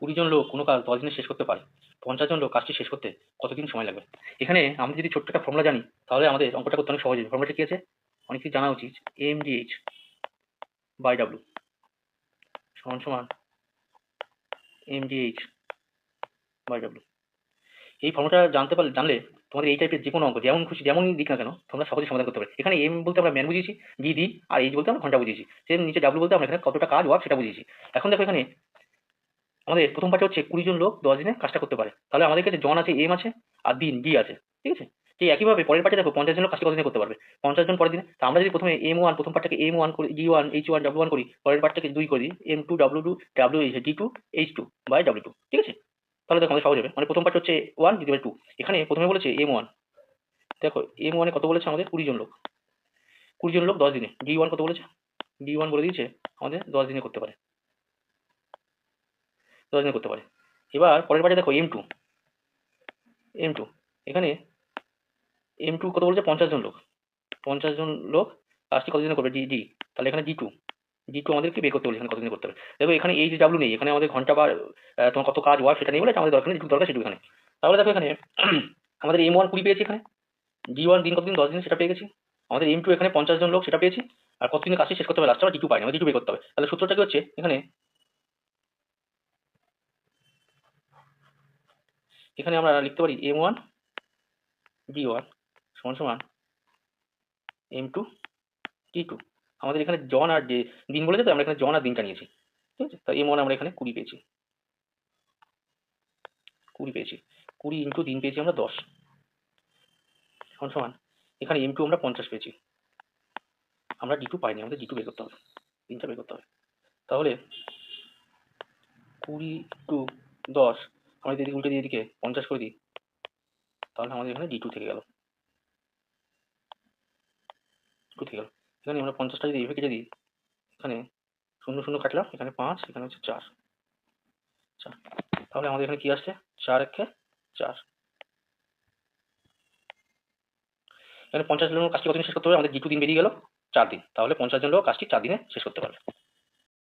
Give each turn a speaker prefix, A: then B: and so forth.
A: 20 জন লোক কোনো কাজ 10 দিনে শেষ করতে পারে, 50 জন লোক কাজটি শেষ করতে কতদিন সময় লাগবে? এখানে আমরা যদি ছোট্ট একটা ফর্মুলা জানি তাহলে আমাদের অঙ্কটা করতে অনেক সহজ হবে। ফর্মুলাটা কি আছে? অনেক কিছু জানা উচিত। mdh বাই w সমান সমান mdh বাই w। এই ফর্মুলাটা জানলে তোমাদের এই টাইপের যে কোনো অঙ্ক যেমন খুশি যেমনই দিক না কেন তোমরা সহজে সমাধান করতে পারবে। এখানে এম বলতে আমরা ম্যান বুঝিয়েছি, ডি আর এইচ বলতে আমরা ঘন্টা বুঝিয়েছি, সেম নিচে ডাব্লিউ বলতে আমরা এখানে কতটা কাজ ওয়ার্ক সেটা বুঝিয়েছি। এখন দেখো এখানে আমাদের প্রথম পার্টে হচ্ছে 20 জন লোক 10 দিনে কাজটা করতে পারে, তাহলে আমাদের কাছে জন আছে, এম আছে আর দিন ডি আছে, ঠিক আছে। ঠিক একইভাবে পরের পার্টে দেখো 50 জন লোক কাজটা কত দিনে করতে পারবে, 50 জন পরের দিনে। তা আমরা যদি প্রথমে M1 প্রথম পার্টটাকে M1 করি, D1 H1 W1 করি, পরের পার্টটাকে 2 করি M2 W2 D2 H2 by W2, ঠিক আছে। তাহলে দেখো আমাদের সহজ হবে, মানে প্রথম পার্ট হচ্ছে 1 দ্বিতীয় 2। এখানে প্রথমে বলেছে M1, দেখো M1 এ কত বলেছে আমাদের 20 জন লোক, 20 জন লোক 10 দিনে। D1 কত বলেছে? D1 বলে দিয়েছে আমাদের 10 দিনে করতে পারে, 10 দিনে করতে পারে। এবার পরের পার্টে দেখো M2 এখানে M2 কত বলছে? 50 জন লোক, 50 জন লোক কাজটি কতদিনে করবে? ডি। তাহলে এখানে D2 আমাদেরকে বের করতে বলেছে এখানে কতদিনে করতে হবে। দেখো এখানে এইচ ডাব্লিউ নেই, এখানে আমাদের ঘন্টা বা তোমার কত কাজ ওয়ার্ক সেটা নেই বলে এটা আমাদের দরকার নেই, যেটুকু দরকার সেটুকু এখানে। তাহলে দেখো এখানে আমাদের M1 20 পেয়েছি, এখানে D1 দিন কতদিন? 10 দিন, সেটা পেয়ে গেছি। আমাদের M2 এখানে 50 জন লোক, সেটা পেয়েছি। আর কতদিনে কাজটি শেষ করতে হবে লাস্টে? আমরা D2 পাইনি, আমাদের D2 বের করতে হবে। তাহলে সূত্রটা কি হচ্ছে এখানে? এখানে আমরা লিখতে পারি M1 D1 সমান সমান M2 D2। আমাদের এখানে জন আর দিন বলেছে, তো আমরা এখানে জন আর দিনটা নিয়েছি, ঠিক আছে। তো M1 আমরা এখানে 20 পেয়েছি, 20 ইন্টু দিন পেয়েছি আমরা 10 সমান সমান এখানে M2 আমরা 50 পেয়েছি। আমরা D2 পাইনি, আমাদের D2 বের করতে হবে, দিনটা বের করতে হবে। তাহলে 20 টু 10 আমরা যদি উল্টে দিয়ে এদিকে 50 করে দিই, তাহলে আমাদের এখানে D2 থেকে গেল, এখানে আমরা 50টা যদি এইভাবে কেটে দিই, এখানে 0 0 কাটলাম, এখানে 5, এখানে হচ্ছে 4, তাহলে আমাদের এখানে কি আসছে? 4 একে 4। এখানে 50 জনের কাজটি কত দিনে শেষ করতে হবে? আমাদের D2 দিন বেরিয়ে গেল 4 দিন, তাহলে 50 জন লোক কাজটি 4 দিনে শেষ করতে পারবে।